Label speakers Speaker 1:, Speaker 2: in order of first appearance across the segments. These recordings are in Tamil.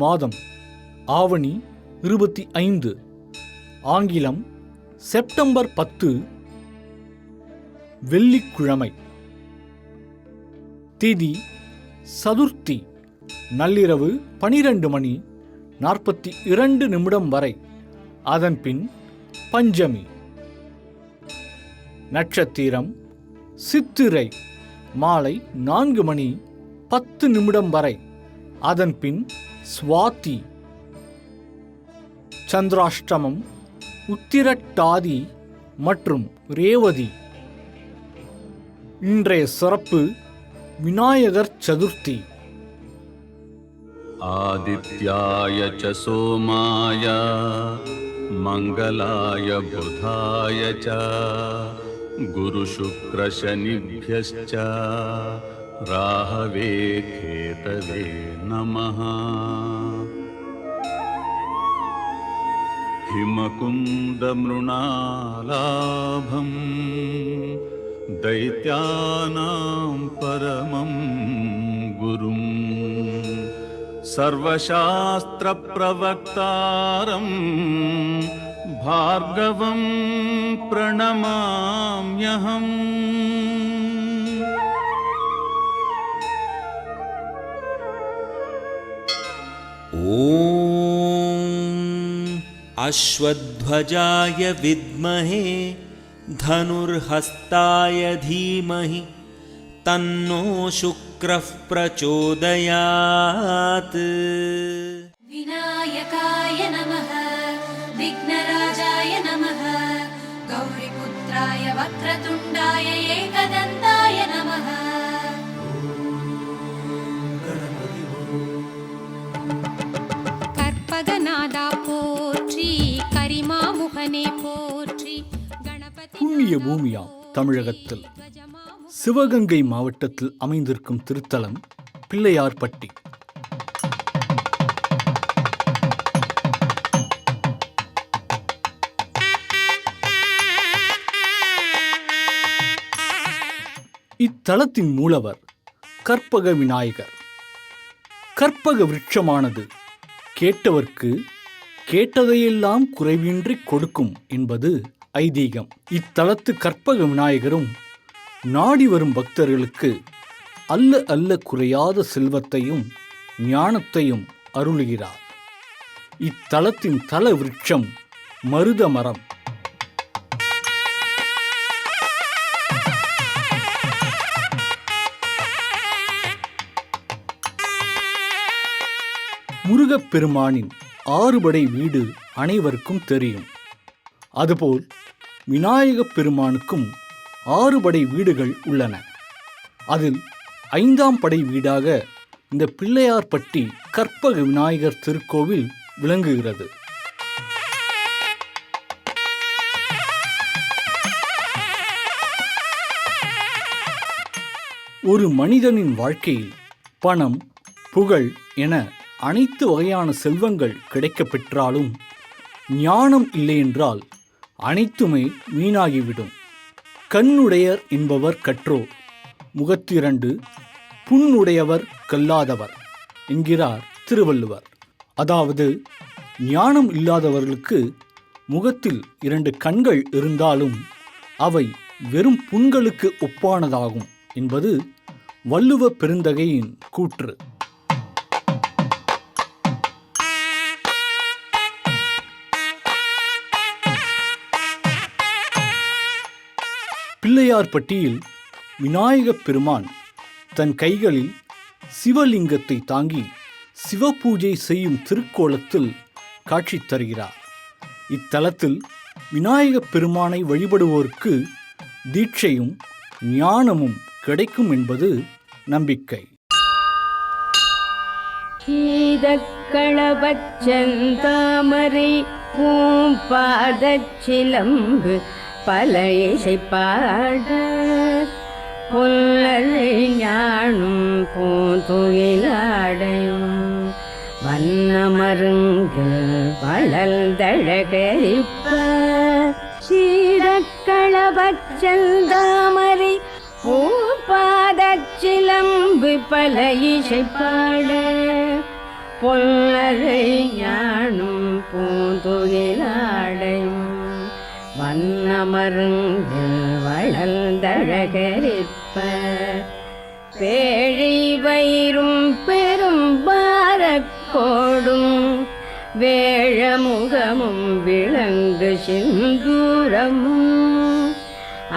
Speaker 1: மாதம் ஆவணி 25, ஆங்கிலம் செப்டம்பர் 10, வெள்ளிக்கிழமை. திதி சதுர்த்தி, நள்ளிரவு 12:42 வரை. அதன்பின் பஞ்சமி. நட்சத்திரம் சித்திரை, மாலை 4:10 வரை. அதன்பின் சுவாதி. சந்திராஷ்டமம் உத்திரட்டாதி மற்றும் ரேவதி. இன்றைய சிறப்பு விநாயகர் சதுர்த்தி.
Speaker 2: ஆதித்யாய ச சோமாய மங்களாய புதாய ச குரு சுக்ர சனிभ्यश्च ராஹவே கேதவே நமः. ஹிமகுந்த மிருணாலாபம் दैत्यानां परमं गुरुं सर्वशास्त्रप्रवक्तारं भार्गवं प्रणमाम्यहम्.
Speaker 3: ॐ अश्वध्वजाय विद्महे धनुर्हस्ताय धीमहि तन्नो शुक्रः प्रचोदयात्.
Speaker 4: विनायकाय नमः, विघ्नराजाय नमः, गौरीपुत्राय वक्रतुण्डाय एकदन्ताय नमः. कर्पगनादा पोற்றி करिमामुखने पोற்றி.
Speaker 1: புண்ணிய பூமியாம் தமிழகத்தில் சிவகங்கை மாவட்டத்தில் அமைந்திருக்கும் திருத்தலம் பிள்ளையார்பட்டி. இத்தலத்தின் மூலவர் கற்பக விநாயகர். கற்பக விருட்சமானது கேட்டவர்க்கு கேட்டதையெல்லாம் குறைவின்றி கொடுக்கும் என்பது ஐதீகம். இத்தலத்து கற்பக விநாயகரும் நாடி வரும் பக்தர்களுக்கு அல்ல அல்ல குறையாத செல்வத்தையும் ஞானத்தையும் அருளுகிறார். இத்தலத்தின் தல விருட்சம் மருத மரம். முருகப்பெருமானின் 6 படை வீடு அனைவருக்கும் தெரியும். அதுபோல் விநாயகப் பெருமானுக்கும் 6 படை வீடுகள் உள்ளன. அதில் 5ஆம் படை வீடாக இந்த பிள்ளையார்பட்டி கற்பக விநாயகர் திருக்கோவில் விளங்குகிறது. ஒரு மனிதனின் வாழ்க்கையில் பணம், புகழ் என அனைத்து வகையான செல்வங்கள் கிடைக்கப் பெற்றாலும் ஞானம் இல்லையென்றால் அனைத்துமே வீணாகிவிடும். கண்ணுடையர் என்பவர் கற்றோர், முகத்திரண்டு புண்ணுடையவர் கல்லாதவர் என்கிறார் திருவள்ளுவர். அதாவது ஞானம் இல்லாதவர்களுக்கு முகத்தில் 2 கண்கள் இருந்தாலும் அவை வெறும் புண்களுக்கு ஒப்பானதாகும் என்பது வள்ளுவ பெருந்தகையின் கூற்று. பிள்ளையார்பட்டியில் விநாயகப் பெருமான் தன் கைகளில் சிவலிங்கத்தை தாங்கி சிவபூஜை செய்யும் திருக்கோலத்தில் காட்சி தருகிறார். இத்தலத்தில் விநாயகப் பெருமானை வழிபடுவோருக்கு தீட்சையும் ஞானமும் கிடைக்கும் என்பது நம்பிக்கை.
Speaker 5: கீதக்களபச்சந்தாமரை பூம்பாதச்சிலம்பு பல இசைப்பாட புல்லரை ஞானும் பூந்துயிலாடையும் வண்ணமருங்கில் வளர்ந்தழகரிப்ப சீரக்களபச்சந்தாமரை பூம்பாதச்சிலம்பு பல இசைப்பாட பொன்னரை ஞானும் பூந்துகிலாடையும் வண்ணமருங்கில் வளர்ந்தழகரிப்ப பேழை வயிறும் பெரும் பாரக்கோடும் வேழமுகமும் விளங்கு சிந்தூரமும்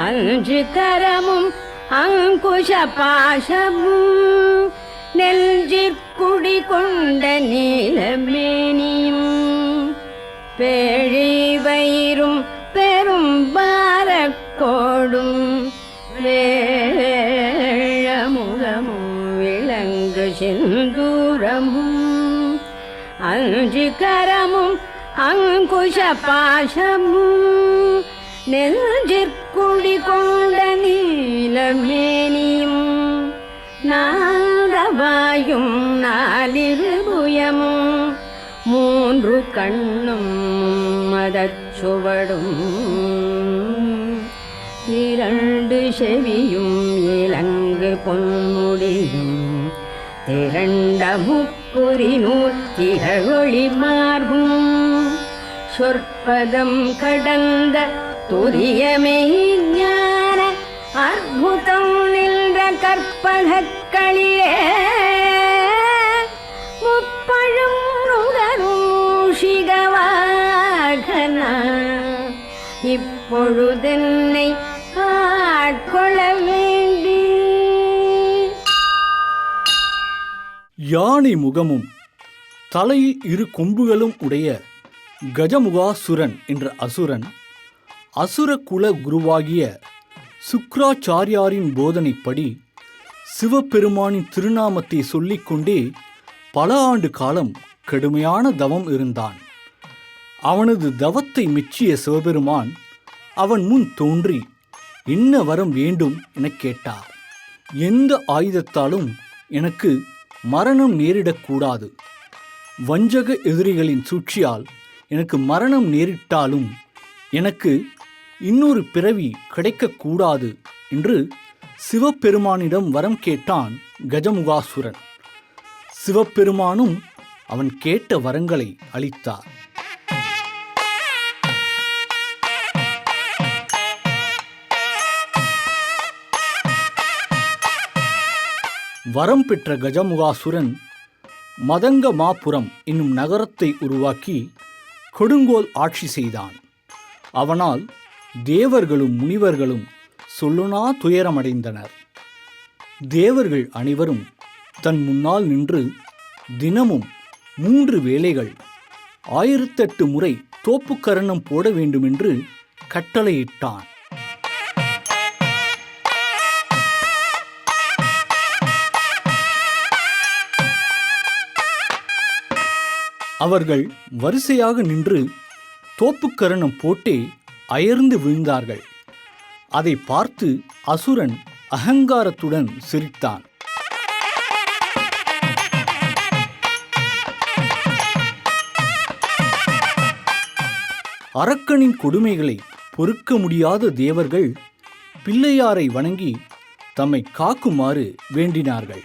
Speaker 5: அஞ்சு கரமும் அங்குஷ பாசமும் நெஞ்சிற்குடி கொண்ட நீலமேனியும் பேழை வயிறும் பெரும் பாரக்கோடும் வேழமுகமும் விளங்கு சிந்தூரமும் அஞ்சு கரமும் அங்குஷ பாசமும் நெஞ்சிற்குடி கொண்ட நீலமேனியும் நாதவாயும் நாலிருபுயமும் மூன்று கண்ணும் மதச்சுவடும் இரண்டு செவியும் இலங்கு பொன்முடியும் திரண்ட முப்புரி நூல் திகழொளி மார்பும் சொற்பதம் கடந்த துரியமே ஞான அற்புதம் நின்ற கற்பகக்களிலே முப்பழும் நுகரும் சிகவாகன இப்பொழுதென்னை ஆட்கொள்ள வேண்டி.
Speaker 1: யானை முகமும் தலையில் இரு கொம்புகளும் உடைய கஜமுகாசுரன் என்ற அசுரன் அசுரகுல குருவாகிய சுக்ராச்சாரியாரின் போதனைப்படி சிவபெருமானின் திருநாமத்தை சொல்லிக்கொண்டே பல ஆண்டு காலம் கடுமையான தவம் இருந்தான். அவனது தவத்தை மெச்சிய சிவபெருமான் அவன் முன் தோன்றி என்ன வரம் வேண்டும் எனக் கேட்டார். எந்த ஆயுதத்தாலும் எனக்கு மரணம் நேரிடக்கூடாது. வஞ்சக எதிரிகளின் சூழ்ச்சியால் எனக்கு மரணம் நேரிட்டாலும் எனக்கு இன்னொரு பிறவி கிடைக்கக்கூடாது என்று சிவபெருமானிடம் வரம் கேட்டான் கஜமுகாசுரன். சிவபெருமானும் அவன் கேட்ட வரங்களை அளித்தார். வரம் பெற்ற கஜமுகாசுரன் மதங்கமாபுரம் என்னும் நகரத்தை உருவாக்கி கொடுங்கோல் ஆட்சி செய்தான். அவனால் தேவர்களும் முனிவர்களும் சொல்லுனா துயரமடைந்தனர். தேவர்கள் அனைவரும் தன் முன்னால் நின்று தினமும் 3 வேளைகள் 1008 முறை தோப்புக்கரணம் போட வேண்டுமென்று கட்டளையிட்டான். அவர்கள் வரிசையாக நின்று தோப்புக்கரணம் போட்டே அயர்ந்து விழுந்தார்கள். அதை பார்த்து அசுரன் அகங்காரத்துடன் சிரித்தான். அரக்கனின் கொடுமைகளை பொறுக்க முடியாத தேவர்கள் பிள்ளையாரை வணங்கி தம்மை காக்குமாறு வேண்டினார்கள்.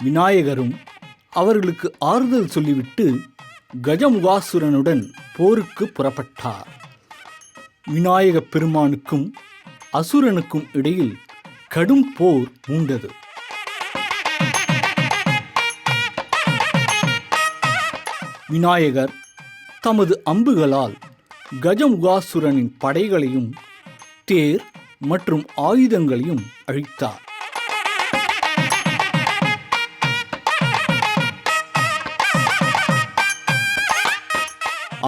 Speaker 1: விநாயகரும் அவர்களுக்கு ஆறுதல் சொல்லிவிட்டு கஜமுகாசுரனுடன் போருக்கு புறப்பட்டார். விநாயகப் பெருமானுக்கும் அசுரனுக்கும் இடையில் கடும் போர் மூண்டது. விநாயகர் தமது அம்புகளால் கஜமுகாசுரனின் படைகளையும் தேர் மற்றும் ஆயுதங்களையும் அழித்தார்.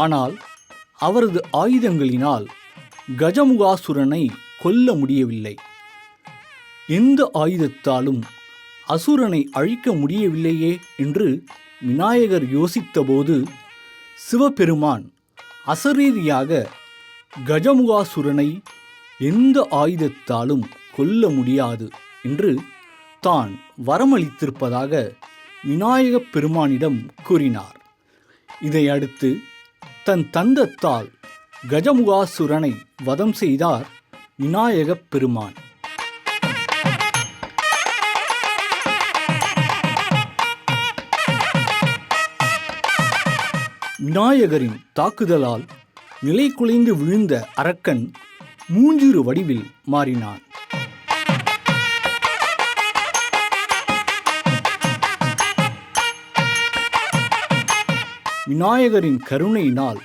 Speaker 1: ஆனால் அவரது ஆயுதங்களினால் கஜமுகாசுரனை கொல்ல முடியவில்லை. எந்த ஆயுதத்தாலும் அசுரனை அழிக்க முடியவில்லையே என்று விநாயகர் யோசித்தபோது சிவபெருமான் அசரீரியாக கஜமுகாசுரனை எந்த ஆயுதத்தாலும் கொல்ல முடியாது என்று தான் வரமளித்திருப்பதாக விநாயகப் பெருமானிடம் கூறினார். இதையடுத்து தன் தந்தத்தால் கஜமுகாசுரனை வதம் செய்தார் விநாயகப் பெருமான். விநாயகரின் தாக்குதலால் நிலை குலைந்து விழுந்த அரக்கன் மூஞ்சிறு வடிவில் மாறினான். விநாயகரின் கருணையினால்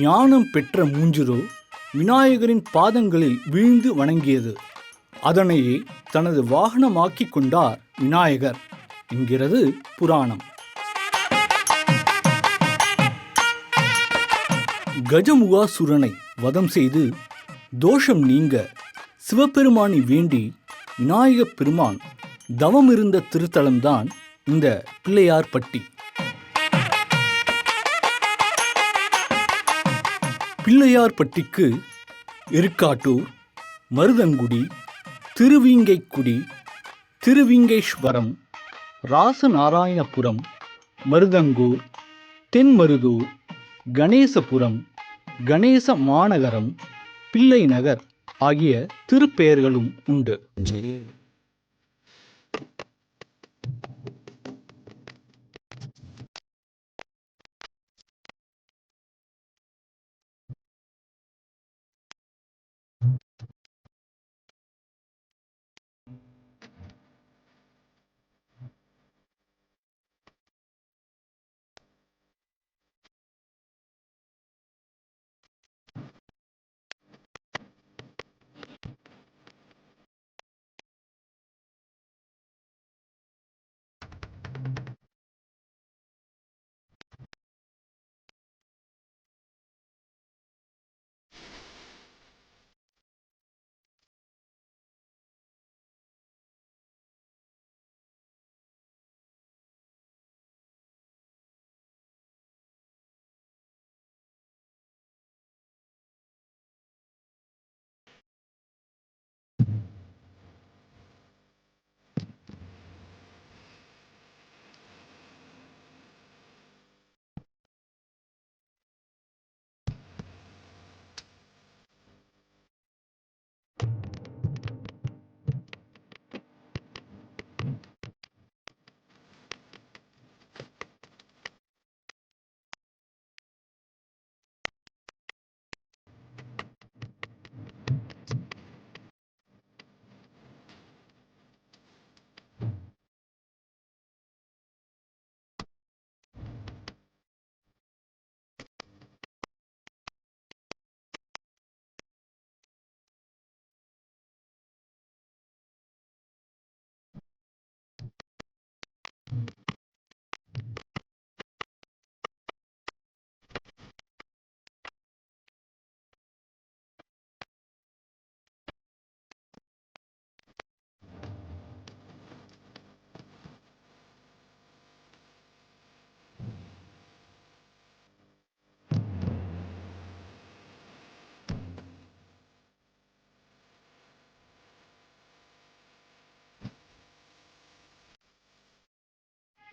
Speaker 1: ஞானம் பெற்ற மூஞ்சிறு விநாயகரின் பாதங்களில் வீழ்ந்து வணங்கியது. அதனையே தனது வாகனமாக்கிக் கொண்டார் விநாயகர் என்கிறது புராணம். கஜமுகாசுரனை வதம் செய்து தோஷம் நீங்க சிவபெருமானை வேண்டி விநாயகப் பெருமான் தவமிருந்த திருத்தலம்தான் இந்த பிள்ளையார்பட்டி. பிள்ளையார்பட்டிக்கு எருக்காட்டூர், மருதங்குடி, திருவீங்கைக்குடி, திருவீங்கேஸ்வரம், ராசநாராயணபுரம், மருதங்கூர், தென்மருதூர், கணேசபுரம், கணேச மாநகரம், பிள்ளை நகர் ஆகிய திருப்பெயர்களும் உண்டு.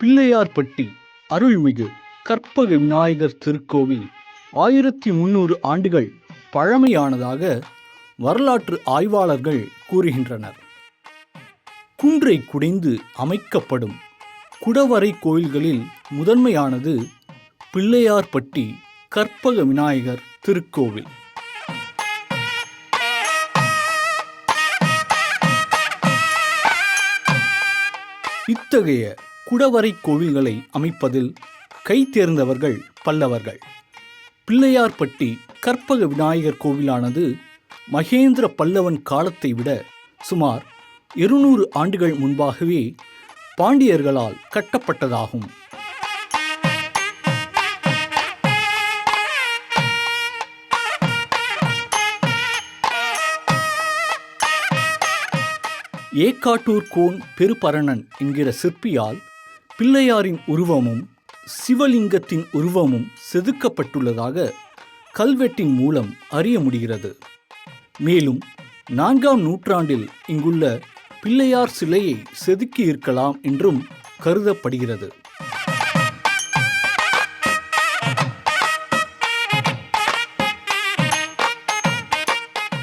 Speaker 1: பிள்ளையார்பட்டி அருள்மிகு கற்பக விநாயகர் திருக்கோவில் 1300 ஆண்டுகள் பழமையானதாக வரலாற்று ஆய்வாளர்கள் கூறுகின்றனர். குன்றை குடைந்து அமைக்கப்படும் குடவரை கோயில்களில் முதன்மையானது பிள்ளையார்பட்டி கற்பக விநாயகர் திருக்கோவில். இத்தகைய குடவரை கோவில்களை அமைப்பதில் கை தேர்ந்தவர்கள் பல்லவர்கள். பிள்ளையார்பட்டி கற்பக விநாயகர் கோவிலானது மகேந்திர பல்லவன் காலத்தை விட சுமார் 200 ஆண்டுகள் முன்பாகவே பாண்டியர்களால் கட்டப்பட்டதாகும். ஏக்காட்டூர் கோன் பெருபரணன் என்கிற சிற்பியால் பிள்ளையாரின் உருவமும் சிவலிங்கத்தின் உருவமும் செதுக்கப்பட்டுள்ளதாக கல்வெட்டின் மூலம் அறிய முடிகிறது. மேலும் 4ஆம் நூற்றாண்டில் இங்குள்ள பிள்ளையார் சிலையை செதுக்கி இருக்கலாம் என்றும் கருதப்படுகிறது.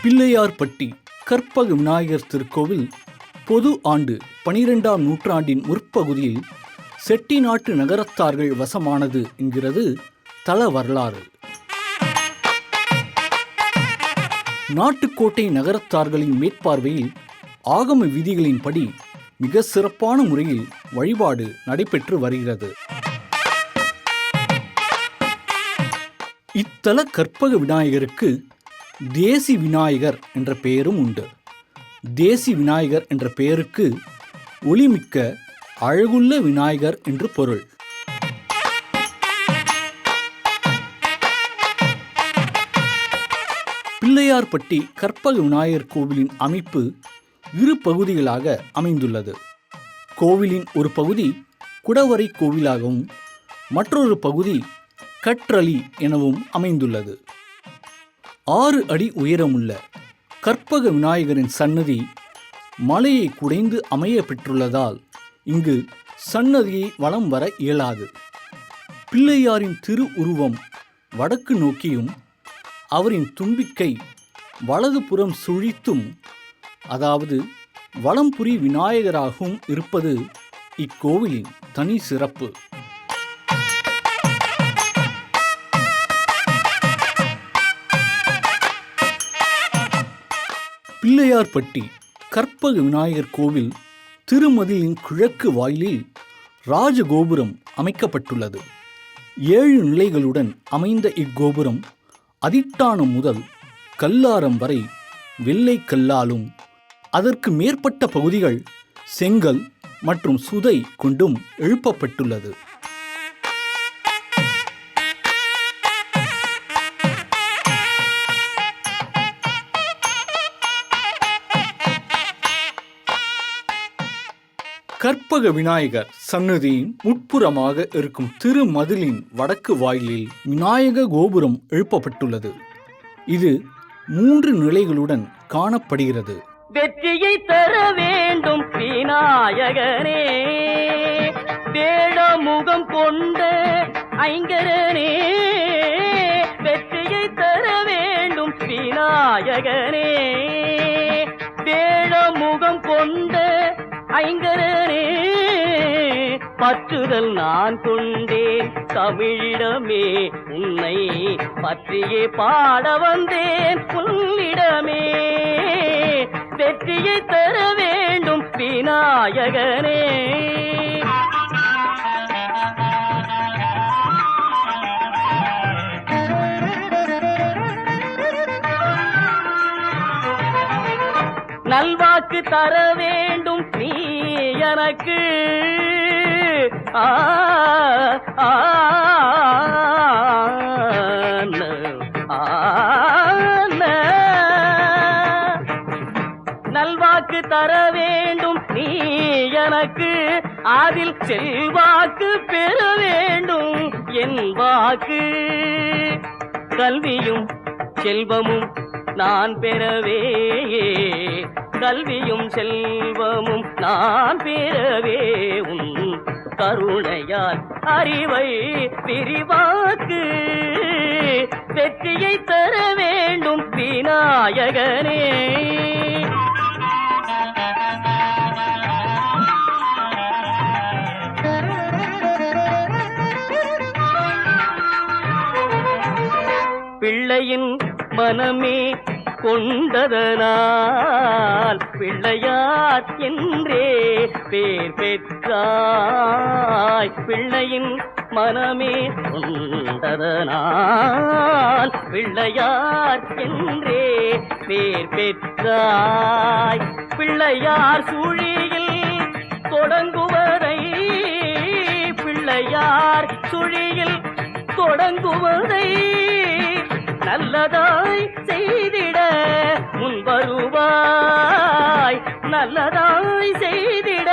Speaker 1: பிள்ளையார்பட்டி கற்பக விநாயகர் திருக்கோவில் பொது ஆண்டு 12ஆம் நூற்றாண்டின் முற்பகுதியில் செட்டிநாட்டு நகரத்தார்கள் வசமானது என்கிறது தல வரலாறு. நாட்டுக்கோட்டை நகரத்தார்களின் மேற்பார்வையில் ஆகம விதிகளின்படி மிக சிறப்பான முறையில் வழிபாடு நடைபெற்று வருகிறது. இத்தல கற்பக விநாயகருக்கு தேசி விநாயகர் என்ற பெயரும் உண்டு. தேசி விநாயகர் என்ற பெயருக்கு ஒளிமிக்க அழகுள்ள விநாயகர் என்று பொருள். பிள்ளையார்பட்டி கற்பக விநாயகர் கோவிலின் அமைப்பு இரு பகுதிகளாக அமைந்துள்ளது. கோவிலின் ஒரு பகுதி குடவரை கோவிலாகவும் மற்றொரு பகுதி கற்றளி எனவும் அமைந்துள்ளது. 6 அடி உயரமுள்ள கற்பக விநாயகரின் சன்னதி மலையை குடைந்து அமைய பெற்றுள்ளதால் இங்கு சன்னதியை வலம் வர இயலாது. பிள்ளையாரின் திரு உருவம் வடக்கு நோக்கியும் அவரின் தும்பிக்கை வலது புறம் சுழித்தும், அதாவது வலம்புரி விநாயகராகவும் இருப்பது இக்கோவிலின் தனி சிறப்பு. பிள்ளையார்பட்டி கற்பக விநாயகர் கோவில் திருமதிலின் கிழக்கு வாயிலில் ராஜகோபுரம் அமைக்கப்பட்டுள்ளது. 7 நிலைகளுடன் அமைந்த இக்கோபுரம் அதிட்டானம் முதல் கல்லாரம் வரை வெள்ளை கல்லாலும் அதற்கு மேற்பட்ட பகுதிகள் செங்கல் மற்றும் சுதை கொண்டும் எழுப்பப்பட்டுள்ளது. கற்பக விநாயகர் சன்னதியின் உட்புறமாக இருக்கும் திருமதிலின் வடக்கு வாயிலில் விநாயக கோபுரம் எழுப்பப்பட்டுள்ளது. இது 3 நிலைகளுடன் காணப்படுகிறது.
Speaker 6: வெற்றியை தர வேண்டும் விநாயகனே, வேடமுகம் கொண்ட ஐங்கரனே. வெற்றியை தர வேண்டும் விநாயகனே, வேடமுகம் கொண்ட ஐங்கரனே. பற்றுதல் நான் கொண்டேன் தமிழிடமே, உன்னை பற்றியே பாட வந்தேன் உன்னிடமே. வெற்றியை தர வேண்டும் விநாயகனே. நல்வாக்கு தர வேண்டும் நீ எனக்கு, ஆ ஆ நல்வாக்கு தர வேண்டும் நீ எனக்கு, அதில் செல்வாக்கு பெற வேண்டும் என் வாக்கு. கல்வியும் செல்வமும் நான் பெறவே, கல்வியும் செல்வமும் நான் பெறவே, உன் கருணையால் அறிவை விரிவாக்கு. வெற்றியை தர வேண்டும் விநாயகனே. பிள்ளையின் மனமே கொண்டதனால் பிள்ளையார் என்றே பேர் பெற்றாய். பிள்ளையின் மனமே கொண்டதனால் பிள்ளையார் என்றே பேர் பெற்றாய். பிள்ளையார் சுழியில் தொடங்குவதை, பிள்ளையார் சுழியில் தொடங்குவதை நல்லதாய் செய்திட முன்வருவாய், நல்லதாய் செய்திட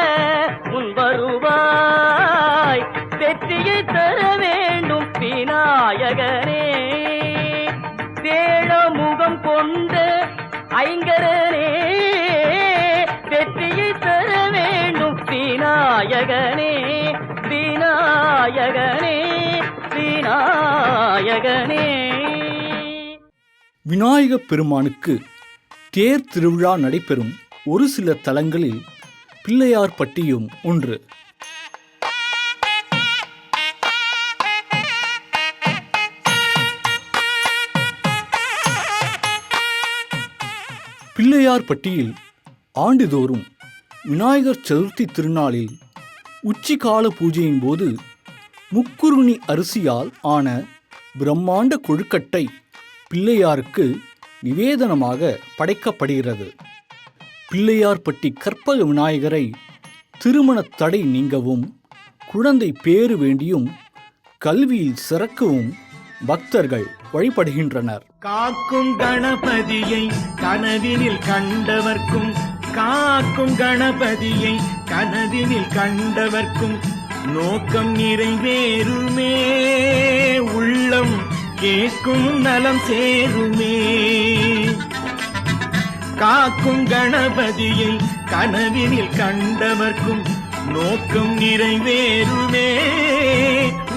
Speaker 6: முன்வருவாய். வெற்றியை தர வேண்டும் விநாயகனே, வேடமுகம் கொண்ட ஐங்கரனே. வெற்றியை தர வேண்டும் விநாயகனே, விநாயகனே, விநாயகனே.
Speaker 1: விநாயகப் பெருமானுக்கு தேர் திருவிழா நடைபெறும் ஒரு சில தலங்களில் பிள்ளையார்பட்டியும் ஒன்று. பிள்ளையார்பட்டியில் ஆண்டுதோறும் விநாயகர் சதுர்த்தி திருநாளில் உச்சிகால பூஜையின் போது முக்குருணி அரிசியால் ஆன பிரம்மாண்ட கொழுக்கட்டை பிள்ளையாருக்கு நிவேதனமாக படைக்கப்படுகிறது. பிள்ளையார்பட்டி கற்பக விநாயகரை திருமண தடை நீங்கவும், குழந்தை பேறு வேண்டியும், கல்வியில் சிறக்கவும் பக்தர்கள் வழிபடுகின்றனர்.
Speaker 7: காக்கும் கணபதியை கனவினில் கண்டவர்க்கும், காக்கும் கணபதியை கனவினில் கண்டவர்க்கும் நோக்கம் நிறைவேறுமே, உள்ளம் கேட்கும் நலம் சேருமே. காக்கும் கணபதியை கனவினில் கண்டவர்க்கும் நோக்கம் நிறைவேறுமே,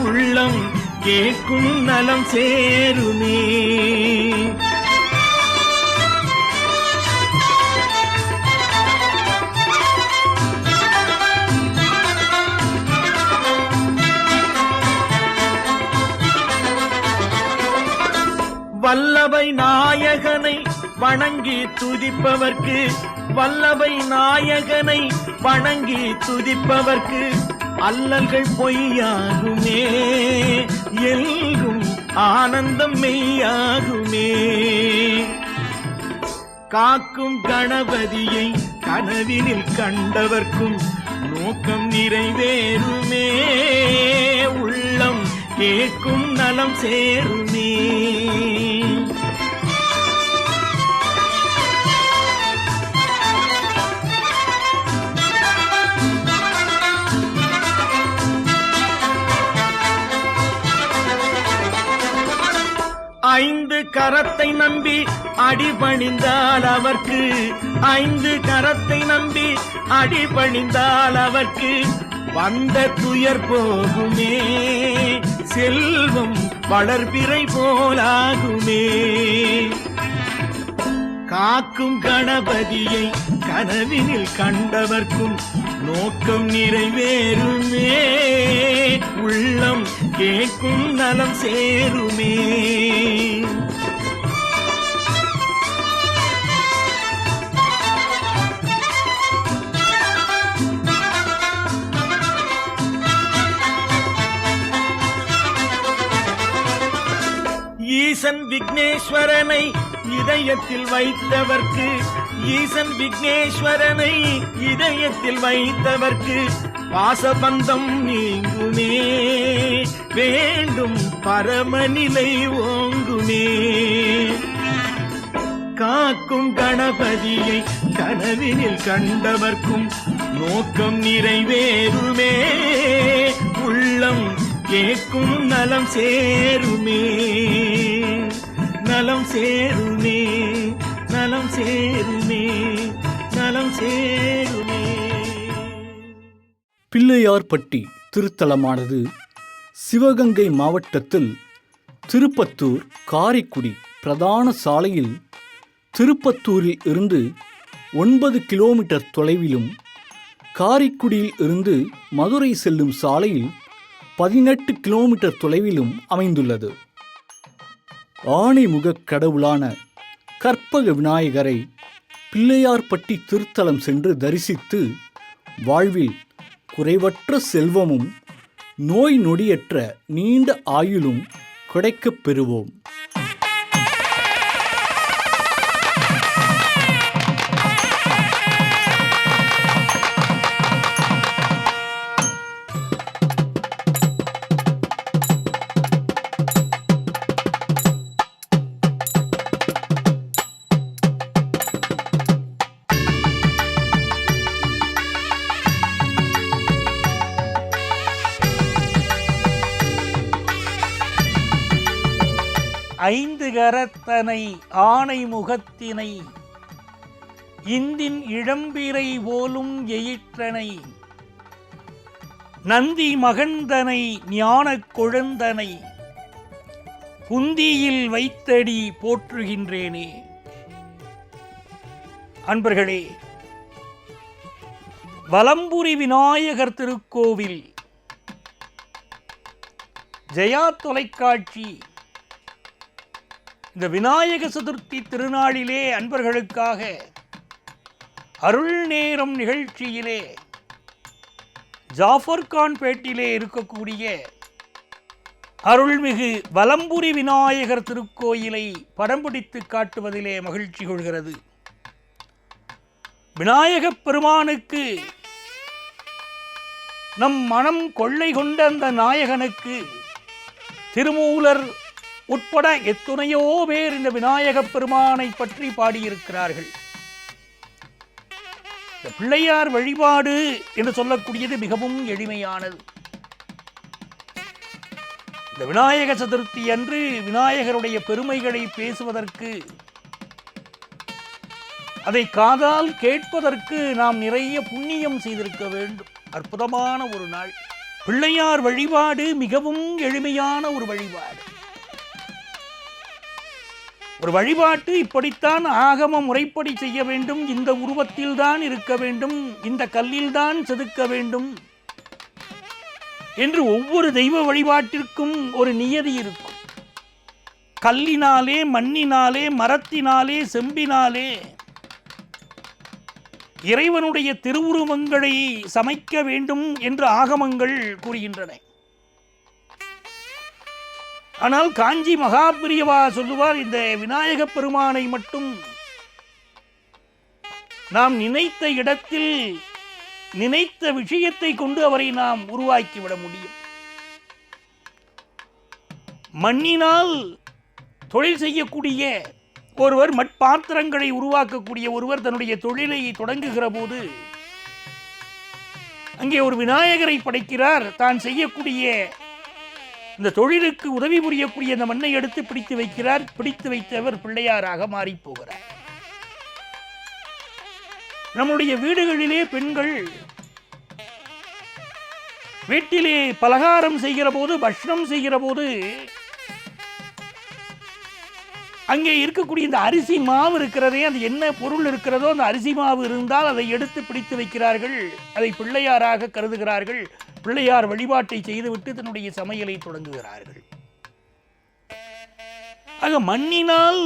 Speaker 7: உள்ளம் கேட்கும் நலம் சேருமே. வல்லபை நாயகனை வணங்கி துதிப்பவர்க்கு, வல்லபை நாயகனை வணங்கி துதிப்பவர்க்கு அல்லல்கள் பொய்யாகுமே, எல்கும் ஆனந்தம் மெய்யாகுமே. காக்கும் கணபதியை கனவினில் கண்டவர்க்கும் நோக்கம் நிறைவேறுமே, உள்ளம் கேட்கும் நலம் சேருமே. ஐந்து கரத்தை நம்பி அடிபணிந்தால் அவர்க்கு, ஐந்து கரத்தை நம்பி அடிபணிந்தால் அவர்க்கு வந்த துயர் போகுமே, செல்வம் வளர்பிறை போலாகுமே. காக்கும் கணபதியை கனவினில் கண்டவர்க்கும் நோக்கம் நிறைவேறுமே, உள்ளம் கேட்கும் நலம் சேருமே. ஈசன் விக்னேஸ்வரனை இதயத்தில் வைத்தவர்க்கு, ஈசன் விக்னேஸ்வரனை இதயத்தில் வைத்தவர்க்கு பாசபந்தம் நீங்குமே, வேண்டும் பரமநிலை ஓங்குமே. காக்கும் கணபதியை கனவினில் கண்டவர்க்கும் நோக்கம் நிறைவேறுமே, உள்ளம் கேட்கும் நலம் சேருமே, நலம் சேருமே, நலம் சேருமே, நலம் சேருமே.
Speaker 1: பிள்ளையார்பட்டி திருத்தலமானது சிவகங்கை மாவட்டத்தில் திருப்பத்தூர் காரைக்குடி பிரதான சாலையில் திருப்பத்தூரில் இருந்து 9 கிலோமீட்டர் தொலைவிலும், காரைக்குடியில் இருந்து மதுரை செல்லும் சாலையில் 18 கிலோமீட்டர் தொலைவிலும் அமைந்துள்ளது. ஆனைமுகக் கடவுளான கற்பக விநாயகரை பிள்ளையார்பட்டி திருத்தலம் சென்று தரிசித்து வாழ்வில் குறைவற்ற செல்வமும் நோய் நொடியற்ற நீண்ட ஆயுளும் கிடைக்கப் பெறுவோம்.
Speaker 8: ஐந்து கரத்தனை ஆனை முகத்தினை இந்தின் இளம்பிறை போலும் எயிற்றனை நந்தி மகந்தனை ஞானக் கொழுந்தனை புந்தியில் வைத்தடி போற்றுகின்றேனே. அன்பர்களே, வலம்புரி விநாயகர் திருக்கோவில் ஜெயா தொலைக்காட்சி இந்த விநாயக சதுர்த்தி திருநாளிலே அன்பர்களுக்காக அருள் நேரம் நிகழ்ச்சியிலே ஜாஃபர்கான் பேட்டிலே இருக்கக்கூடிய அருள்மிகு வலம்புரி விநாயகர் திருக்கோயிலை படம் பிடித்து காட்டுவதிலே மகிழ்ச்சி கொள்கிறது. விநாயகப் பெருமானுக்கு நம் மனம் கொள்ளை கொண்ட அந்த நாயகனுக்கு திருமூலர் உட்பட எத்துணையோ பேர் இந்த விநாயகப் பெருமானை பற்றி பாடியிருக்கிறார்கள். இந்த பிள்ளையார் வழிபாடு என்று சொல்லக்கூடியது மிகவும் எளிமையானது. இந்த விநாயக சதுர்த்தி அன்று விநாயகருடைய பெருமைகளை பேசுவதற்கு, அதை காதால் கேட்பதற்கு நாம் நிறைய புண்ணியம் செய்திருக்க வேண்டும். அற்புதமான ஒரு நாள். பிள்ளையார் வழிபாடு மிகவும் எளிமையான ஒரு வழிபாடு. ஒரு வழிபாட்டு இப்படித்தான் ஆகம முறைப்படி செய்ய வேண்டும், இந்த உருவத்தில் தான் இருக்க வேண்டும், இந்த கல்லில் தான் செதுக்க வேண்டும் என்று ஒவ்வொரு தெய்வ வழிபாட்டிற்கும் ஒரு நியதி இருக்கும். கல்லினாலே, மண்ணினாலே, மரத்தினாலே, செம்பினாலே இறைவனுடைய திருவுருவங்களை சமைக்க வேண்டும் என்று ஆகமங்கள் கூறுகின்றன. ஆனால் காஞ்சி மகாபிரியவா சொல்லுவார், இந்த விநாயகப் பெருமானை மட்டும் நாம் நினைத்த இடத்தில் நினைத்த விஷயத்தை கொண்டு அவரை நாம் உருவாக்கிவிட முடியும். மண்ணினால் தொழில் செய்யக்கூடிய ஒருவர், மட்பாத்திரங்களை உருவாக்கக்கூடிய ஒருவர் தன்னுடைய தொழிலை தொடங்குகிற போது அங்கே ஒரு விநாயகரை படைக்கிறார். தான் செய்யக்கூடிய இந்த தொழிலுக்கு உதவி புரியக்கூடிய அந்த மண்ணை எடுத்து பிடித்து வைக்கிறார். பிடித்து வைத்தவர் பிள்ளையாராக மாறி போகிறார். நம்முடைய வீடுகளிலே பெண்கள் வீட்டிலே பலகாரம் செய்கிற போது, பக்ஷணம் செய்கிற போது அங்கே இருக்கக்கூடிய இந்த அரிசி மாவு இருக்கிறதே, அது என்ன பொருள் இருக்கிறதோ அந்த அரிசி மாவு இருந்தால் அதை எடுத்து பிடித்து வைக்கிறார்கள். அதை பிள்ளையாராக கருதுகிறார்கள். பிள்ளையார் வழிபாட்டை செய்துவிட்டு தன்னுடைய சமையலை தொடங்குகிறார்கள். ஆக மண்ணினால்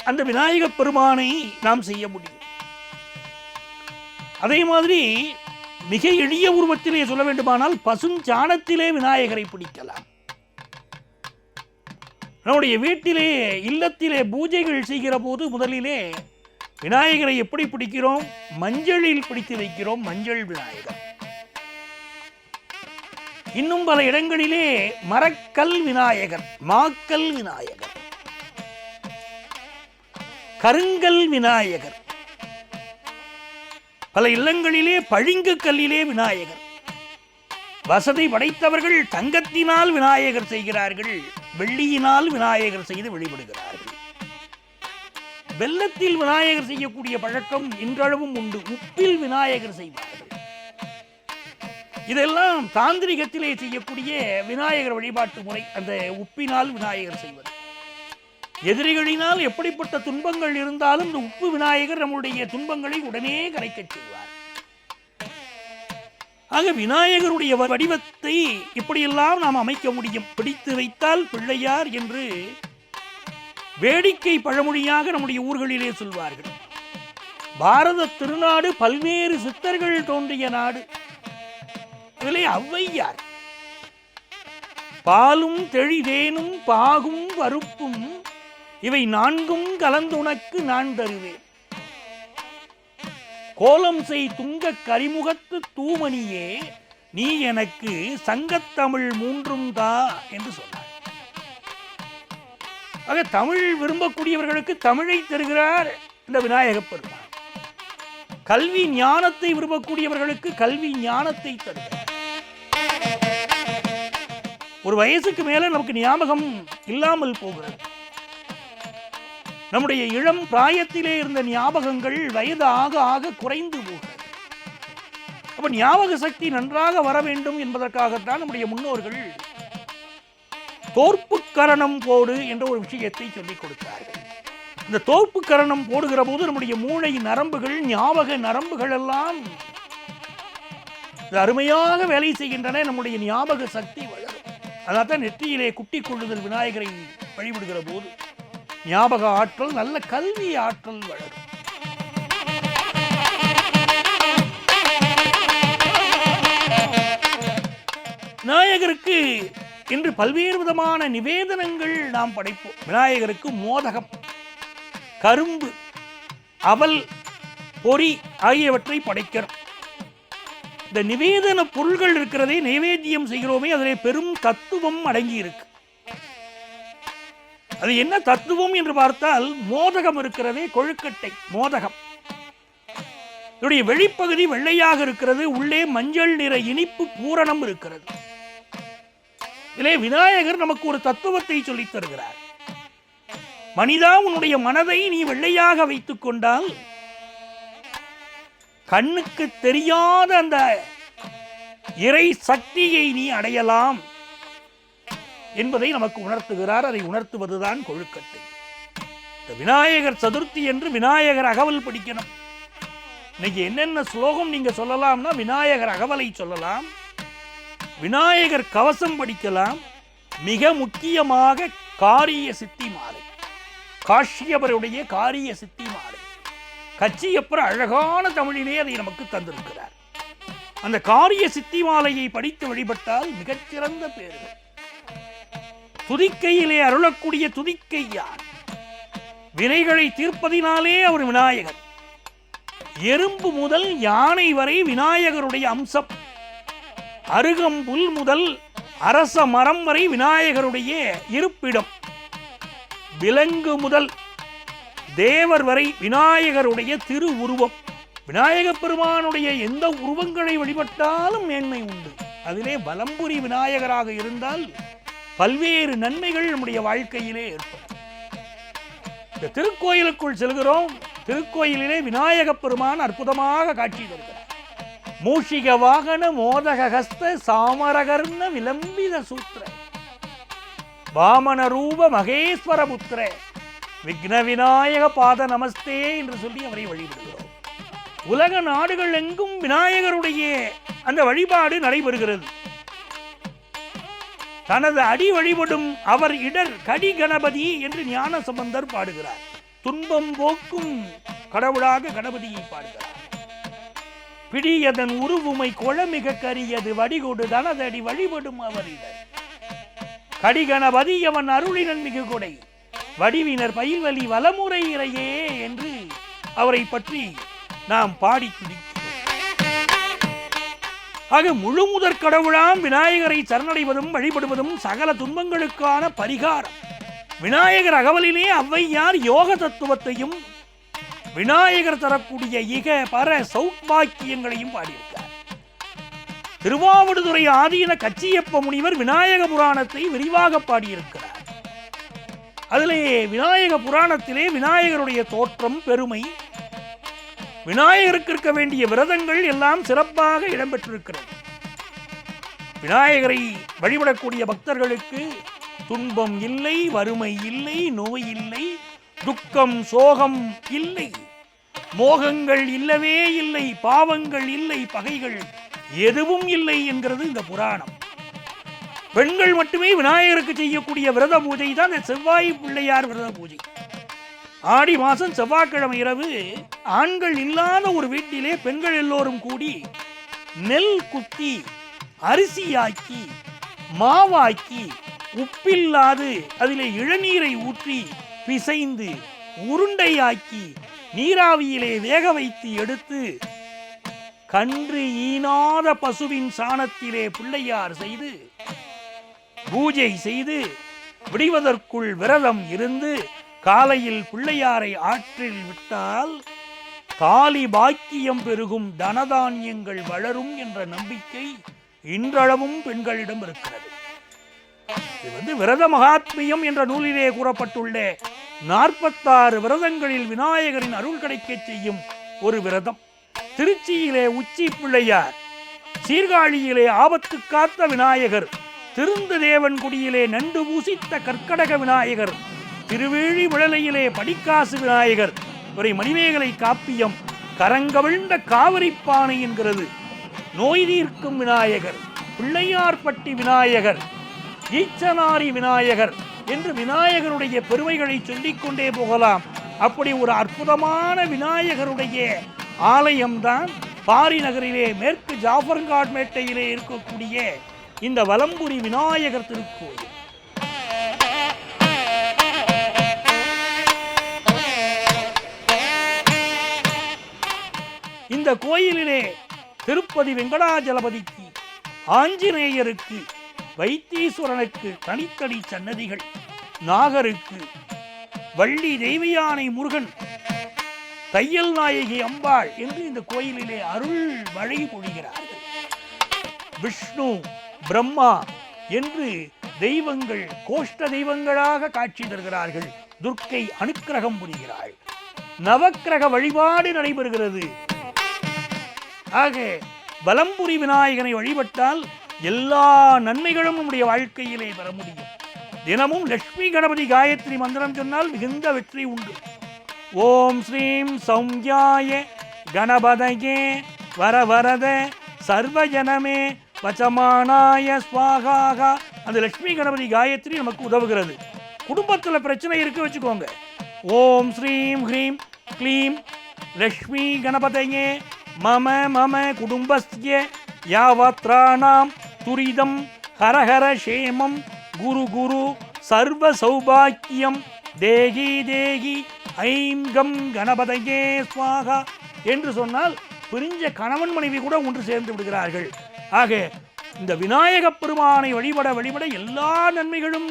Speaker 8: அந்த விநாயகப் பெருமானை நாம் செய்ய முடியும். அதே மாதிரி மிக எளிய உருவத்திலே சொல்ல வேண்டுமானால் பசுஞ்சாணத்திலே விநாயகரை பிடிக்கலாம். நம்முடைய வீட்டிலே, இல்லத்திலே பூஜைகள் செய்கிற போது முதலிலே விநாயகரை எப்படி பிடிக்கிறோம்? மஞ்சளில் பிடித்து வைக்கிறோம். மஞ்சள் விநாயகர். இன்னும் பல இடங்களிலே மரக்கல் விநாயகர், மாக்கல் விநாயகர், கருங்கல் விநாயகர், பல இல்லங்களிலே பளிங்கு கல்லிலே விநாயகர். வசதி படைத்தவர்கள் தங்கத்தினால் விநாயகர் செய்கிறார்கள், வெள்ளியினால் விநாயகர் செய்து வழிபடுகிறார்கள். வெல்லத்தில் விநாயகர் செய்யக்கூடிய பழக்கம் இன்றளவும் உண்டு. உப்பில் விநாயகர் செய்வார்கள். இதெல்லாம் தாந்திரிகத்திலே செய்யக்கூடிய விநாயகர் வழிபாட்டு முறை. அந்த உப்பினால் விநாயகர் செய்வது. எதிரிகளினால் எப்படிப்பட்ட துன்பங்கள் இருந்தாலும் இந்த உப்பு விநாயகர் நம்முடைய துன்பங்களை உடனே கரைக்கச் செய்வார். ஆக விநாயகருடைய வடிவத்தை இப்படியெல்லாம் நாம் அமைக்க முடியும். பிடித்து வைத்தால் பிள்ளையார் என்று வேடிக்கை பழமொழியாக நம்முடைய ஊர்களிலே சொல்வார்கள். பாரத திருநாடு பல்வேறு சித்தர்கள் தோன்றிய நாடு. அதிலே ஔவையார் பாலும் தெளிதேனும் பாகும் வறுப்பும் இவை நான்கும் கலந்துனக்கு நான் தருவேன், கோலம் செய் துங்க கரிமுகத்து தூமணியே நீ எனக்கு சங்கத்தமிழ் மூன்றும் தா என்று சொன்னார். ஆக தமிழ் விரும்பக்கூடியவர்களுக்கு தமிழை தருகிறார் இந்த விநாயகப் பெருமான். கல்வி ஞானத்தை விரும்பக்கூடியவர்களுக்கு கல்வி ஞானத்தை தருகிறார். ஒரு வயசுக்கு மேல நமக்கு ஞாபகம் இல்லாமல் போகிறது. நம்முடைய இளம் பிராயத்திலே இருந்த ஞாபகங்கள் வயது ஆக ஆக குறைந்து போகிறது. அப்ப ஞாபக சக்தி நன்றாக வர வேண்டும் என்பதற்காகத்தான் நம்முடைய முன்னோர்கள் தோற்பு கரணம் போடு என்ற ஒரு விஷயத்தை சொல்லிக் கொடுத்தார்கள். இந்த தோற்பு கரணம் போடுகிற போது நம்முடைய மூளை நரம்புகள், ஞாபக நரம்புகள் எல்லாம் அருமையாக வேலை செய்கின்றன. நம்முடைய ஞாபக சக்தி வளரும். அதான் நெற்றியிலே குட்டி கொள்ளுதல் விநாயகரை வழிபடுகிற போது ஞாபக ஆற்றல், நல்ல கல்வி ஆற்றல் வளரும். விநாயகருக்கு இன்று பல்வேறு விதமான நிவேதனங்கள் நாம் படைப்போம். விநாயகருக்கு மோதகம், கரும்பு, அவல், பொரி ஆகியவற்றை படைக்கிறோம். இந்த நிவேதன பொருள்கள் இருக்கிறதே, நைவேத்தியம் செய்கிறோமே, அதிலே பெரும் தத்துவம் அடங்கி இருக்கு. அது என்ன தத்துவம் என்று பார்த்தால், மோதகம் இருக்கிறதே, கொழுக்கட்டை மோதகம், இதனுடைய வெளிப்பகுதி வெள்ளையாக இருக்கிறது, உள்ளே மஞ்சள் நிற இனிப்பு பூரணம் இருக்கிறது. இதிலே விநாயகர் நமக்கு ஒரு தத்துவத்தை சொல்லித் தருகிறார். மனிதா, உன்னுடைய மனதை நீ வெள்ளையாக வைத்துக் கொண்டால் கண்ணுக்கு தெரியாத அந்த இறை சக்தியை நீ அடையலாம் என்பதை நமக்கு உணர்த்துகிறார். அதை உணர்த்துவதுதான் கொழுக்கட்டை. இந்த விநாயகர் சதுர்த்தி என்று விநாயகர் அகவல் படிக்கணும். இன்னைக்கு என்னென்ன ஸ்லோகம் நீங்க சொல்லலாம்னா, விநாயகர் அகவலை சொல்லலாம், விநாயகர் கவசம் படிக்கலாம், மிக முக்கியமாக காரிய சித்தி மாலை, காஷ்யபருடைய காரிய சித்தி மாலை, கச்சியப்பர் அழகான தமிழிலே அதை நமக்கு தந்திருக்கிறார். அந்த காரிய சித்தி மாலையை படித்து வழிபட்டால் மிகச்சிறந்த பேர்கள். துதிக்கையிலே அருளக்கூடிய துதிக்கை யார்? வினைகளை தீர்ப்பதினாலே அவர் விநாயகர். எறும்பு முதல் யானை வரை விநாயகருடைய அம்சம். அருகம்புல் முதல் அரச மரம் வரை விநாயகருடைய இருப்பிடம். விலங்கு முதல் தேவர் வரை விநாயகருடைய திரு உருவம். விநாயகப் பெருமானுடைய எந்த உருவங்களை வழிபட்டாலும் மேன்மை உண்டு. அதிலே பலம்புரி விநாயகராக இருந்தால் பல்வேறு நன்மைகள் நம்முடைய வாழ்க்கையிலே ஏற்படும். இந்த திருக்கோயிலுக்குள் செல்கிறோம். திருக்கோயிலிலே விநாயகப் பெருமான் அற்புதமாக காட்சி தருகிறார். மூஷிக வாகன மோதக ஹஸ்த சாமரகர்ண விலம்பித சூத்திர வாமன ரூப மகேஸ்வர புத்திர விக்ன விநாயக பாத நமஸ்தே என்று சொல்லி அவரை வழிபடுகிறோம். உலக நாடுகள் எங்கும் விநாயகருடைய அந்த வழிபாடு நடைபெறுகிறது. தனது அடி வழிபடும் அவர் இடர் கடி கணபதி என்று ஞான சம்பந்தர் பாடுகிறார். துன்பம் போக்கும் கடவுளாக கணபதியை பாடுகிறார். பிடியதன் உருவுமை கொளமிக கரியது வடிகொடு தனதடி வழிபடும் அவர் இடர் கடிகணபதி அவன் அருளினன் மிகு கொடை வடிவினர் பயில்வலி வலமுறை இறையே என்று அவரை பற்றி நாம் பாடி துடிக்கிறோம். ஆக முழு முதற் கடவுளாம் விநாயகரை சரணடைவதும் வழிபடுவதும் சகல துன்பங்களுக்கான பரிகாரம். விநாயகர் அகவலிலே ஔவையார் யோக தத்துவத்தையும் விநாயகர் தரக்கூடிய இக பர சௌபாக்கியங்களையும் பாடியிருக்கார். திருவாவடுதுறை ஆதீன கச்சியப்ப முனிவர் விநாயக புராணத்தை விரிவாக பாடியிருக்கிறார். அதிலே விநாயக புராணத்திலே விநாயகருடைய தோற்றம், பெருமை, விநாயகருக்கு இருக்க வேண்டிய விரதங்கள் எல்லாம் சிறப்பாக இடம்பெற்றிருக்கிறது. விநாயகரை வழிபடக்கூடிய பக்தர்களுக்கு துன்பம் இல்லை, வறுமை இல்லை, நோய் இல்லை, துக்கம் சோகம் இல்லை, மோகங்கள் இல்லவே இல்லை, பாவங்கள் இல்லை, பகைகள் எதுவும் இல்லை என்கிறது இந்த புராணம். பெண்கள் மட்டுமே விநாயகருக்கு செய்யக்கூடிய விரத பூஜை தான் இந்த செவ்வாய் பிள்ளையார் விரத பூஜை. ஆடி மாதம் செவ்வாய்க்கிழமை இரவு ஆண்கள் இல்லாத ஒரு வீட்டிலே பெண்கள் எல்லோரும் கூடி நெல் குத்தி அரிசியாக்கி மாவாக்கி உப்பில்லாது அதிலே இளநீரை ஊற்றி பிசைந்து உருண்டையாக்கி நீராவியிலே வேக வைத்து எடுத்து கன்று ஈனாத பசுவின் சாணத்திலே பிள்ளையார் செய்து பூஜை செய்து விடுவதற்குள் விரதம் இருந்து காலையில் பிள்ளையாரை ஆற்றில் விட்டால் தாலி பாக்கியம் பெருகும், தனதானியங்கள் வளரும் என்ற நம்பிக்கை இன்றளவும் பெண்களிடம் இருக்கிறது. இது விரத மகாத்மியம் என்ற நூலிலே கூறப்பட்டுள்ள 46 விரதங்களில் விநாயகரின் அருள் கிடைக்க செய்யும் ஒரு விரதம். திருச்சியிலே உச்சி பிள்ளையார், சீர்காழியிலே ஆபத்து காத்த விநாயகர், திருந்துதேவன்குடியிலே நண்டு பூசித்த கற்கடக விநாயகர், திருவேழி விழலையிலே படிக்காசு விநாயகர், இவரை மணிமேகலை காப்பியம் கரங்கவிழ்ந்த காவிரிப்பானை என்கிறது. நோய் தீர்க்கும் விநாயகர், பிள்ளையார்பட்டி விநாயகர், ஈச்சனாரி விநாயகர் என்று விநாயகருடைய பெருமைகளை சொல்லிக்கொண்டே போகலாம். அப்படி ஒரு அற்புதமான விநாயகருடைய ஆலயம்தான் பாரி நகரிலே மேற்கு ஜாஃபர்காட் மேட்டையிலே இருக்கக்கூடிய இந்த வலம்புரி விநாயகர் திருக்கோயில். இந்த கோயிலிலே திருப்பதி வெங்கடாஜலபதிக்கு, ஆஞ்சநேயருக்கு, வைத்தீஸ்வரனுக்கு தனித்தனி சன்னதிகள், நாகருக்கு, வள்ளி தெய்வயானை முருகன், தையல் நாயகி அம்பாள் என்று இந்த கோயிலிலே அருள் மழை பொழிகிறார்கள். விஷ்ணு, பிரம்மா என்று தெய்வங்கள் கோஷ்ட தெய்வங்களாக காட்சி தருகிறார்கள். துர்க்கை அனுக்கிரகம் புரிகிறாள். நவக்கிரக வழிபாடு நடைபெறுகிறது. ஆக வலம்புரி விநாயகனை வழிபட்டால் எல்லா நன்மைகளும் நம்முடைய வாழ்க்கையிலே பெற முடியும். தினமும் லட்சுமி கணபதி காயத்ரி மந்திரம் சொன்னால் மிகுந்த வெற்றி உண்டு. ஓம் ஸ்ரீம் சௌம்யாய கணபதயே வரவரத சர்வஜனமே வச்சமானாய ஸ்வாகாக. அந்த லட்சுமி கணபதி காயத்ரி நமக்கு உதவுகிறது. குடும்பத்தில் பிரச்சனை இருக்கு வச்சுக்கோங்க. ஓம் ஸ்ரீம் ஹ்ரீம் க்ளீம் லக்ஷ்மி கணபதயே மம மம குடும்பஸ்ய யாவத்ராணாம் துரிதம் ஹரஹர சேமம் குரு குரு சர்வ சௌபாக்கியம் தேகி தேகி ஐம் கம் கணபதயே ஸ்வாகா என்று சொன்னால் பிரிஞ்ச கணவன் மனைவி கூட ஒன்று சேர்ந்து விடுகிறார்கள். ஆக இந்த விநாயகப் பெருமானை வழிபட வழிபட எல்லா நன்மைகளும்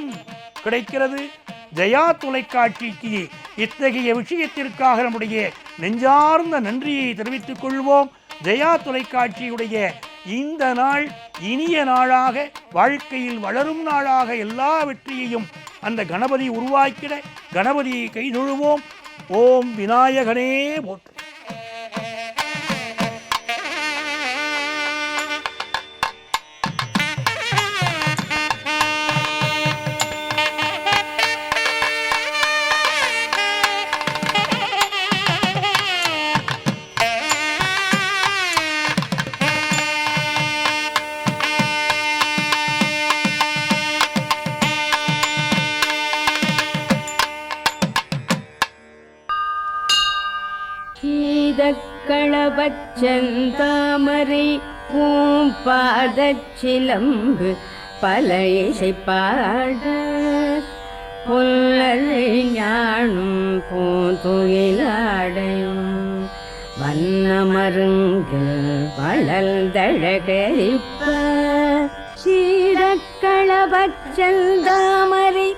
Speaker 8: கிடைக்கிறது. ஜெயா தொலைக்காட்சிக்கு இத்தகைய விஷயத்திற்காக நம்முடைய நெஞ்சார்ந்த நன்றியை தெரிவித்துக் கொள்வோம். ஜெயா தொலைக்காட்சியுடைய இந்த நாள் இனிய நாளாக, வாழ்க்கையில் வளரும் நாளாக, எல்லா வெற்றியையும் அந்த கணபதி உருவாக்கிட கணபதியை கைதொழுவோம். ஓம் விநாயகனே போற்றி.
Speaker 5: களபச்சந்தாமரை பூம்பாதச்சிலம்பு பல இசைப்பாட புல்லரை ஞானும் பூந்துயிலாடையும் வண்ணமருங்கு வளர்ந்தழகரிப்ப சீரக்களபச்சந்தாமரை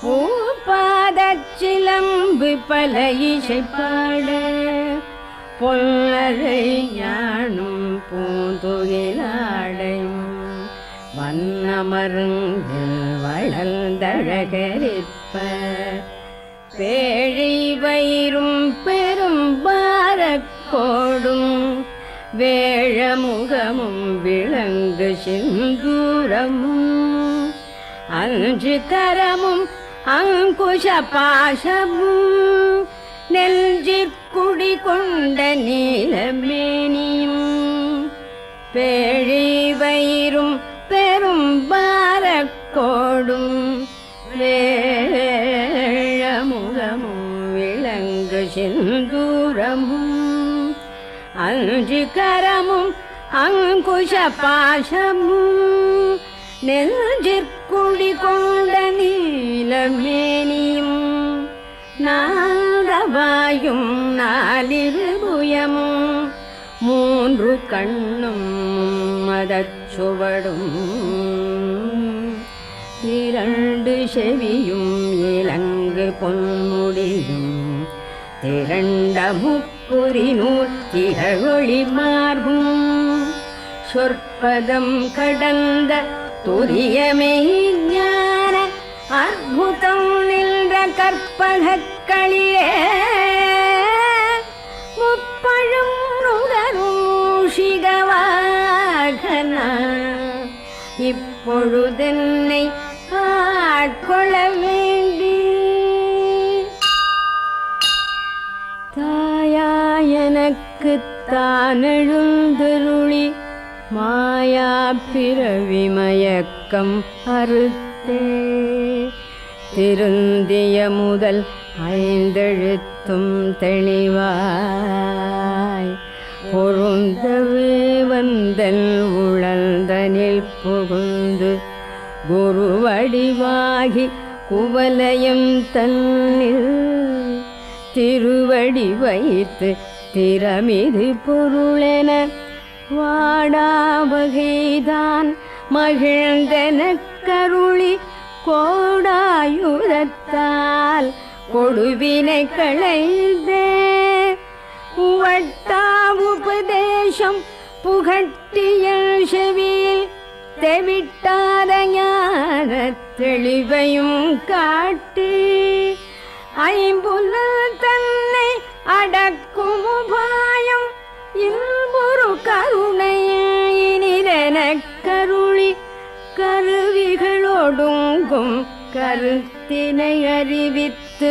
Speaker 5: பூம்பாதச்சிலம்பு பல இசைப்பாட பொல்லரை ஞானும் பூந்துயிலாடையும் வண்ணமருங்கு வளர்ந்தழகரிப்ப பேழை வயிறும் பெரும் பாரக்கோடும் வேழமுகமும் விளங்கு சிந்தூரமும் அஞ்சு கரமும் அங்குஷ பாசமும் நெஞ்சிற்குடி கொண்ட நீலமேனியும் பேழை வயிறும் பெரும் பாரக்கோடும் வேழமுகமும் விளங்கு சிந்தூரமும் அஞ்சு கரமும் அங்குஷ பாசமும் நெஞ்சிற்குடி கொண்ட நீலமேனியும் நாதவாயும் நாலிருபுயமும் மூன்று கண்ணும் மதச்சுவடும் இரண்டு செவியும் இலங்கு பொன்முடியும் திரண்ட முப்புரி நூற்றிகழொளி மார்பும் சொற்பதம் கடந்த துரியமே ஞான அற்புதம் நின்ற கற்பகக்களிலே முப்பழும் நுகரும் சிகவாகன இப்பொழுதென்னை ஆட்கொள்ள வேண்டி தாயா எனக்கு தானெழுந்தருளி மாயா பிறவி மயக்கம் அறுத்தே திருந்திய முதல் ஐந்தெழுத்தும் தெளிவாய் பொருந்தவே வந்தன் உழந்தனில் புகுந்து குருவடிவாகி குவலயம் தன்னில் திருவடி வைத்து திறமிது பொருளென வாடாவகைதான் மகிழ்ந்தெனக் கருளி கோடாயுதத்தால் கொடுவினை களைந்தே வட்டா உபதேசம் புகட்டிய செவியில் தெவிட்டாத ஞான தெளிவையும் காட்டி ஐம்புலன் தன்னை அடக்கும் உபாயம் இல்புரு கருணை இனிதெனக் கருளி கருவிகளோடுங்கும் கருத்தினை அறிவித்து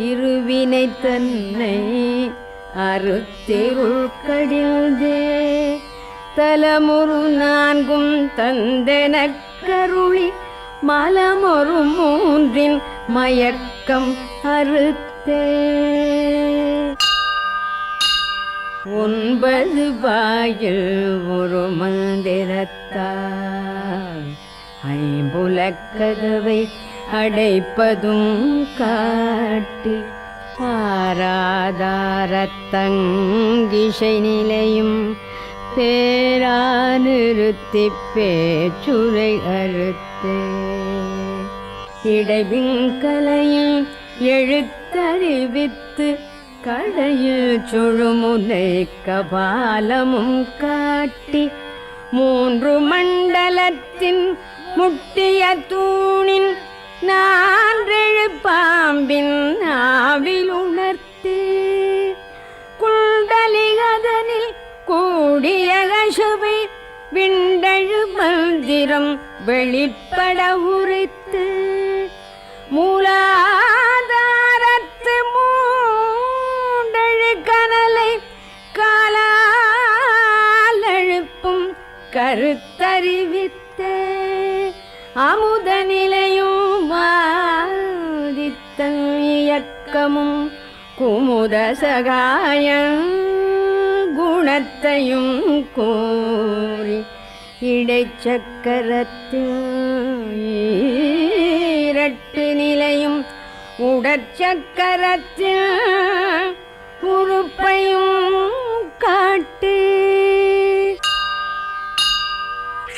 Speaker 5: இருவினை தன்னை அறுத்திருள் கடில்தே தலமுறு நான்கும் தந்தெனக் கருளி மலமொரு மூன்றின் மயக்கம் அறுத்தே 9 வாயில் ஒரு மந்திரத்தால் ஐம்புலக்கதவை அடைப்பதும் காட்டி ஆராதாரத்தங்கிசை நிலையும் பேரா நிறுத்தி பேச்சுரை அறுத்தே இடைவிங்கலையும் எழுத்தறிவித்து கடையில் சுழுமுனை கபாலமும் காட்டி 3 மண்டலத்தின் முட்டிய தூணின் 4 பாம்பின் ஆவில் உணர்த்தி குண்டலிகதனில் கூடிய கசுவை விண்டழு மந்திரம் வெளிப்பட உரைத்து மூலாதாரத்து மூண்டழு கனலை காலால் எழுப்பும் கருத்தறிவித்த அமுத நிலையும் வாதித்த இயக்கமும் குமுத சகாய குணத்தையும் கூறி இடைச்சக்கரத்தில் 2 நிலையும் உடற்சக்கரத்தில் உறுப்பையும் காட்டு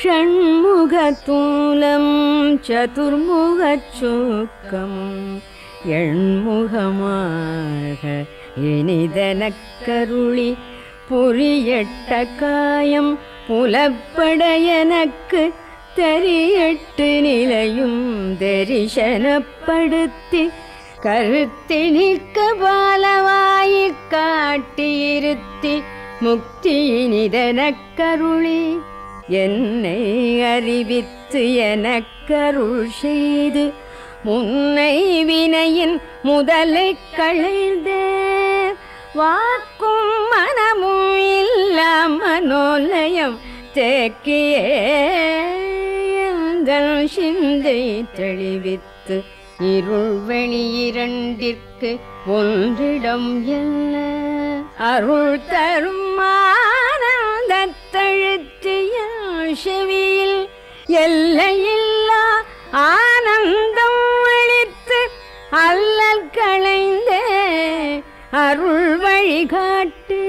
Speaker 5: ஷண்முகத்தூலம் சதுர்முகச் சூக்கம் எண்முகமாக இனிதெனக் கருளி புரியட்ட காயம் புலப்பட எனக்கு தெரியட்டு நிலையும் தரிசனப்படுத்தி கருத்தினிக்க பாலவாயி காட்டியிருத்தி முக்தியினிதெனக் கருளி என்னை அறிவித்து எனக்கருள் செய்து முன்னை வினையின் முதலை களைந்தே வாக்கும் மனமும் இல்லா மனோலயம் தேக்கியே எந்தன் சிந்தை தெளிவித்து இருள் வெளி 2ற்கு ஒன்றிடம் என்ன அருள் தரும் ஆனந்தத்தழுத்திய செவியில் எல்லையில்லா ஆனந்தம் அளித்து அல்லல் களைந்தே அருள் வழிகாட்டு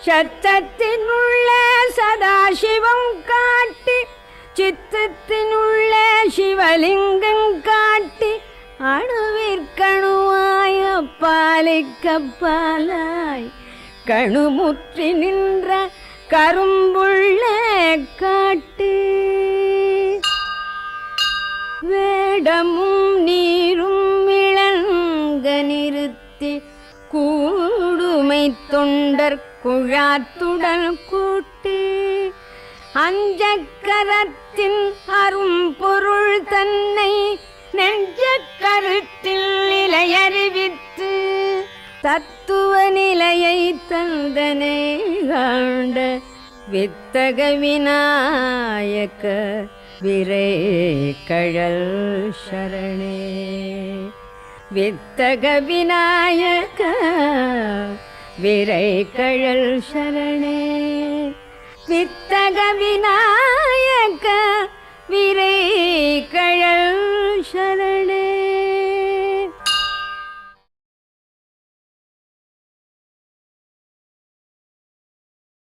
Speaker 5: சத்தத்தினுள்ள சதாசிவம் காட்டி சித்தத்தினுள்ள சிவலிங்கம் காட்டி அணுவிற்கணுவாய பாலிக்கப்பாலாய் கணுமுற்றி நின்ற கரும்புள்ள காட்டு வேடமும் நீரும் இளங்க நிறுத்தி கூடுமை தொண்டர் குழாத்துடன் கூட்டி அஞ்சக்கரத்தின் அரும்பொருள் தன்னை நெஞ்ச கருத்தில் நிலையறிவித்து தத்துவ நிலையை தந்தனை காண்ட வித்தக விநாயக விரை கழல் சரணே வித்தக விநாயக விரை கழல் சரணே வித்தக விநாயக விரை கழல்